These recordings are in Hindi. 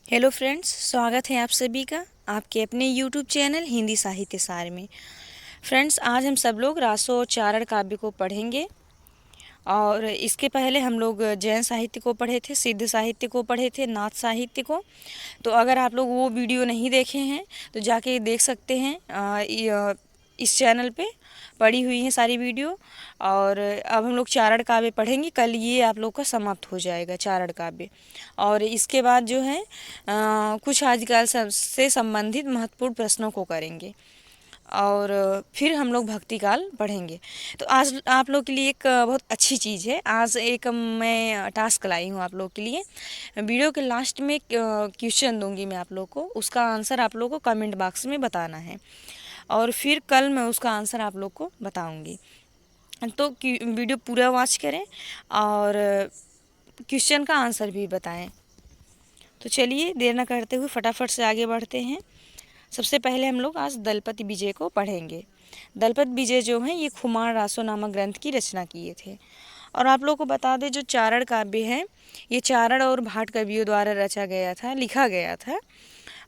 हेलो फ्रेंड्स, स्वागत है आप सभी का आपके अपने यूट्यूब चैनल हिंदी साहित्य सार में। फ्रेंड्स, आज हम सब लोग रासो और चारण काव्य को पढ़ेंगे। और इसके पहले हम लोग जैन साहित्य को पढ़े थे, सिद्ध साहित्य को पढ़े थे, नाथ साहित्य को। तो अगर आप लोग वो वीडियो नहीं देखे हैं तो जाके देख सकते हैं। इस चैनल पे पड़ी हुई हैं सारी वीडियो। और अब हम लोग चारण काव्य पढ़ेंगे। कल ये आप लोग का समाप्त हो जाएगा चारण काव्य। और इसके बाद जो है कुछ आजकल से संबंधित महत्वपूर्ण प्रश्नों को करेंगे। और फिर हम लोग भक्ति काल पढ़ेंगे। तो आज आप लोग के लिए एक बहुत अच्छी चीज़ है। आज एक मैं टास्क लाई हूँ आप लोग के लिए। वीडियो के लास्ट में क्वेश्चन दूंगी मैं आप लोग को, उसका आंसर आप लोग को कमेंट बॉक्स में बताना है। और फिर कल मैं उसका आंसर आप लोग को बताऊंगी। तो वीडियो पूरा वॉच करें और क्वेश्चन का आंसर भी बताएं। तो चलिए देर न करते हुए फटाफट से आगे बढ़ते हैं। सबसे पहले हम लोग आज दलपति विजय को पढ़ेंगे। दलपत विजय जो हैं ये खुमार रासो नामक ग्रंथ की रचना किए थे। और आप लोग को बता दें, जो चारण काव्य है ये चारण और भाट कवियों द्वारा रचा गया था, लिखा गया था।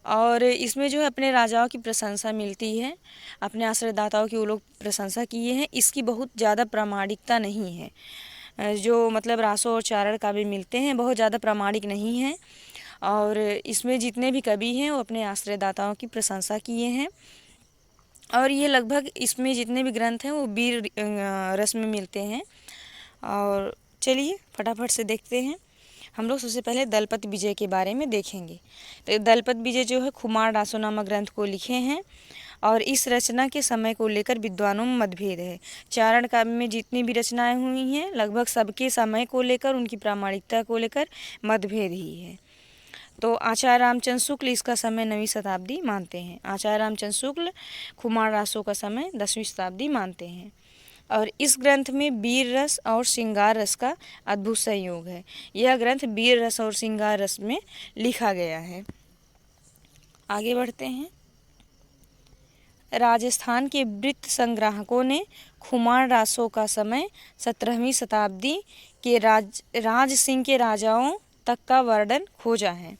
और इसमें जो है अपने राजाओं की प्रशंसा मिलती है, अपने आश्रयदाताओं की वो लोग प्रशंसा किए हैं। इसकी बहुत ज़्यादा प्रामाणिकता नहीं है। जो मतलब रासो और चारण काव्य मिलते हैं बहुत ज़्यादा प्रामाणिक नहीं है। और इसमें जितने भी कवि हैं वो अपने आश्रयदाताओं की प्रशंसा किए हैं। और ये लगभग इसमें जितने भी ग्रंथ हैं वो वीर रस में मिलते हैं। और चलिए फटाफट से देखते हैं। हम लोग सबसे पहले दलपत विजय के बारे में देखेंगे। तो दलपत विजय जो है खुमार रासो नामक ग्रंथ को लिखे हैं। और इस रचना के समय को लेकर विद्वानों में मतभेद है। चारण काव्य में जितनी भी रचनाएं हुई हैं लगभग सबके समय को लेकर, उनकी प्रामाणिकता को लेकर मतभेद ही है। तो आचार्य रामचंद्र शुक्ल इसका समय 9वीं शताब्दी मानते हैं। आचार्य रामचंद्र शुक्ल खुमार रासो का समय 10वीं शताब्दी मानते हैं। और इस ग्रंथ में वीर रस और श्रृंगार रस का अद्भुत संयोग है। यह ग्रंथ वीर रस और श्रृंगार रस में लिखा गया है। आगे बढ़ते हैं। राजस्थान के वृत्त संग्राहकों ने खुमार रासो का समय 17वीं शताब्दी के राज सिंह के राजाओं तक का वर्णन खोजा है।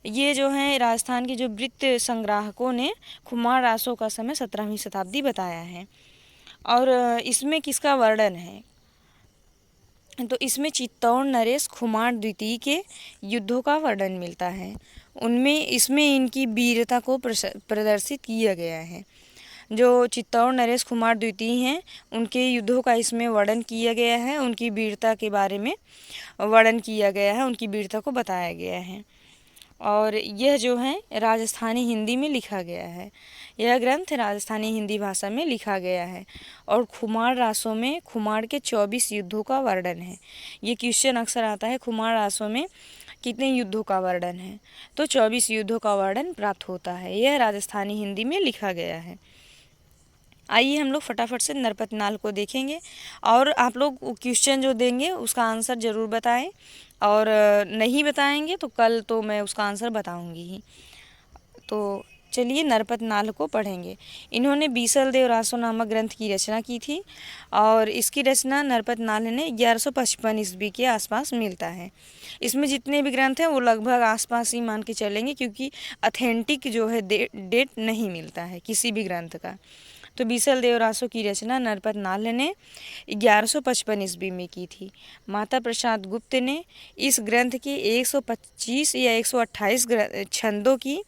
ये जो है राजस्थान के जो वृत्त संग्राहकों ने खुमार रासो का समय 17वीं शताब्दी बताया है। और इसमें किसका वर्णन है, तो इसमें चित्तौड़ नरेश खुमार द्वितीय के युद्धों का वर्णन मिलता है। उनमें इसमें इनकी वीरता को प्रदर्शित किया गया है। जो चित्तौड़ नरेश कुमार द्वितीय हैं उनके युद्धों का इसमें वर्णन किया गया है। उनकी वीरता के बारे में वर्णन किया गया है, उनकी वीरता को बताया गया है। और यह जो है राजस्थानी हिंदी में लिखा गया है। यह ग्रंथ राजस्थानी हिंदी भाषा में लिखा गया है। और खुमार रासों में खुमार के 24 युद्धों का वर्णन है। ये क्वेश्चन अक्सर आता है, खुमार रासों में कितने युद्धों का वर्णन है, तो 24 युद्धों का वर्णन प्राप्त होता है। यह राजस्थानी हिंदी में लिखा गया है। आइए हम लोग फटाफट से नरपत नाल को देखेंगे। और आप लोग क्वेश्चन जो देंगे उसका आंसर ज़रूर बताएं। और नहीं बताएंगे तो कल तो मैं उसका आंसर बताऊंगी ही। तो चलिए नरपत नाल को पढ़ेंगे। इन्होंने बीसल देव रासो नामक ग्रंथ की रचना की थी। और इसकी रचना नरपत नाल ने 1155 ईस्वी के आसपास मिलता है। इसमें जितने भी ग्रंथ हैं वो लगभग आसपास ही मान के चलेंगे, क्योंकि अथेंटिक जो है डेट नहीं मिलता है किसी भी ग्रंथ का। तो बीसल देव रासो की रचना नरपत नाल ने 1155 ईस्वी में की थी। माता प्रसाद गुप्त ने इस ग्रंथ के 125 या 128 छंदों की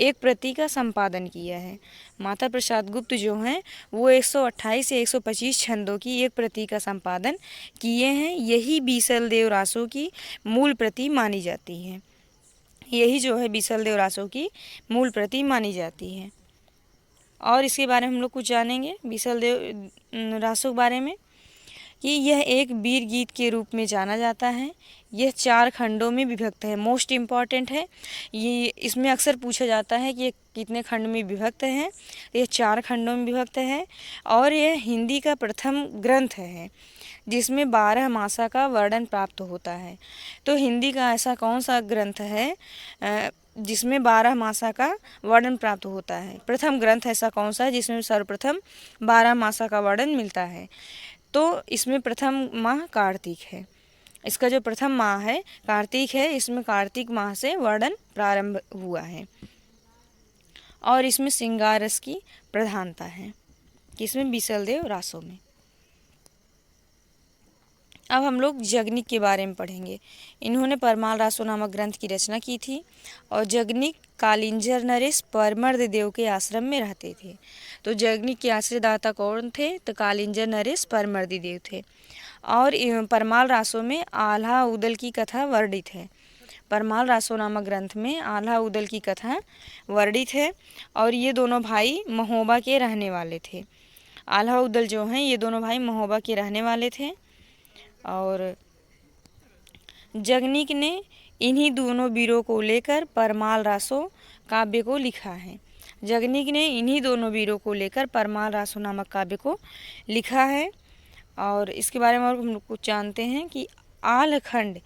एक प्रति का संपादन किया है। माता प्रसाद गुप्त जो हैं वो 128 या 125 छंदों की एक प्रति का संपादन किए हैं। यही बीसल देव रासो की मूल प्रति मानी जाती है। यही जो है बीसल देव रासो की मूल प्रति मानी जाती है। और इसके बारे में हम लोग कुछ जानेंगे बीसल देव रासो के बारे में, कि यह एक वीर गीत के रूप में जाना जाता है। यह 4 खंडों में विभक्त है। मोस्ट इम्पॉर्टेंट है ये, इसमें अक्सर पूछा जाता है कि ये कितने खंड में विभक्त है। यह 4 खंडों में विभक्त है। और यह हिंदी का प्रथम ग्रंथ है जिसमें 12 मासा का वर्णन प्राप्त होता है। तो हिंदी का ऐसा कौन सा ग्रंथ है जिसमें 12 मासा का वर्णन प्राप्त होता है? प्रथम ग्रंथ ऐसा कौन सा है जिसमें सर्वप्रथम 12 मासा का वर्णन मिलता है? तो इसमें प्रथम माह कार्तिक है। इसका जो प्रथम माह है कार्तिक है, इसमें कार्तिक माह से वर्णन प्रारंभ हुआ है और इसमें श्रृंगार रस की प्रधानता है, किसमें, बीसलदेव रासो में। अब हम लोग जगनिक के बारे में पढ़ेंगे। इन्होंने परमाल रासो नामक ग्रंथ की रचना की थी और जगनिक कालिंजर नरेश परमर्द देव के आश्रम में रहते थे। तो जगनिक के आश्रयदाता कौन थे, तो कालिंजर नरेश परमर्दी देव थे। और परमाल रासो में आल्हा उदल की कथा वर्णित है। परमाल रासो नामक ग्रंथ में आल्हा उदल की कथा वर्णित है और ये दोनों भाई महोबा के रहने वाले थे। आल्हा उदल जो हैं ये दोनों भाई महोबा के रहने वाले थे और जगनिक ने इन्हीं दोनों वीरों को लेकर परमाल रासो काव्य को लिखा है। जगनिक ने इन्हीं दोनों वीरों को लेकर परमाल रासो नामक काव्य को लिखा है। और इसके बारे में और हम लोग कुछ जानते हैं कि आलखंड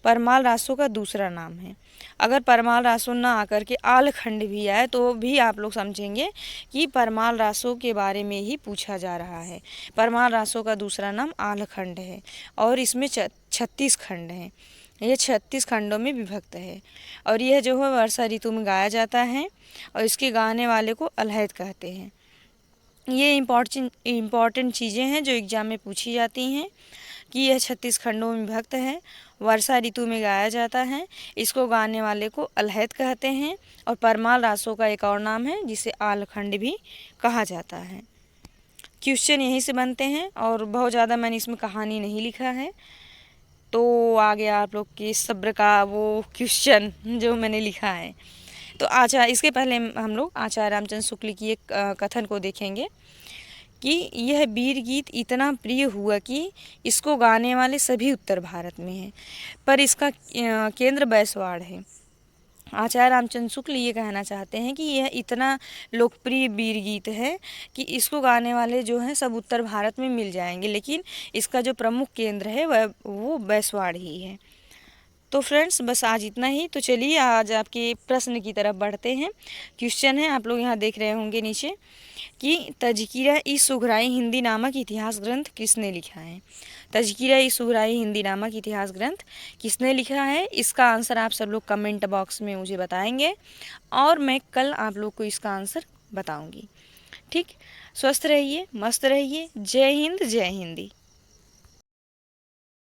परमाल रासो का दूसरा नाम है। अगर परमाल रासो ना आकर के आलखंड भी आए तो भी आप लोग समझेंगे कि परमाल रासो के बारे में ही पूछा जा रहा है। परमाल रासो का दूसरा नाम आलखंड है और इसमें 36 खंड हैं। यह 36 खंडों में विभक्त है और यह जो है वर्षा ऋतु में गाया जाता है और इसके गाने वाले को अलहद कहते हैं। ये इम्पॉर्टेंट चीज़ें हैं जो एग्ज़ाम में पूछी जाती हैं कि यह 36 खंडों में विभक्त है, वर्षा ऋतु में गाया जाता है, इसको गाने वाले को अलहद कहते हैं और परमाल रासो का एक और नाम है जिसे आलखंड भी कहा जाता है। क्वेश्चन यहीं से बनते हैं और बहुत ज़्यादा मैंने इसमें कहानी नहीं लिखा है, तो आ गया आप लोग के सब्र का वो क्वेश्चन जो मैंने लिखा है। तो इसके पहले हम लोग आचार्य रामचंद्र शुक्ल की एक कथन को देखेंगे कि यह वीर गीत इतना प्रिय हुआ कि इसको गाने वाले सभी उत्तर भारत में हैं, पर इसका केंद्र बैसवाड़ है। आचार्य रामचंद्र शुक्ल ये कहना चाहते हैं कि यह इतना लोकप्रिय वीर गीत है कि इसको गाने वाले जो हैं सब उत्तर भारत में मिल जाएंगे, लेकिन इसका जो प्रमुख केंद्र है वो बैसवाड़ ही है। तो फ्रेंड्स बस आज इतना ही। तो चलिए आज आपके प्रश्न की तरफ बढ़ते हैं। क्वेश्चन है, आप लोग यहाँ देख रहे होंगे नीचे कि तज़किरा-ए-सुघराई हिंदी नामक इतिहास ग्रंथ किसने लिखा है। तज़किरा-ए-सुघराई हिंदी नामक इतिहास ग्रंथ किसने लिखा है, इसका आंसर आप सब लोग कमेंट बॉक्स में मुझे बताएंगे और मैं कल आप लोग को इसका आंसर बताऊँगी। ठीक, स्वस्थ रहिए, मस्त रहिए। जय हिंद, जय हिंदी।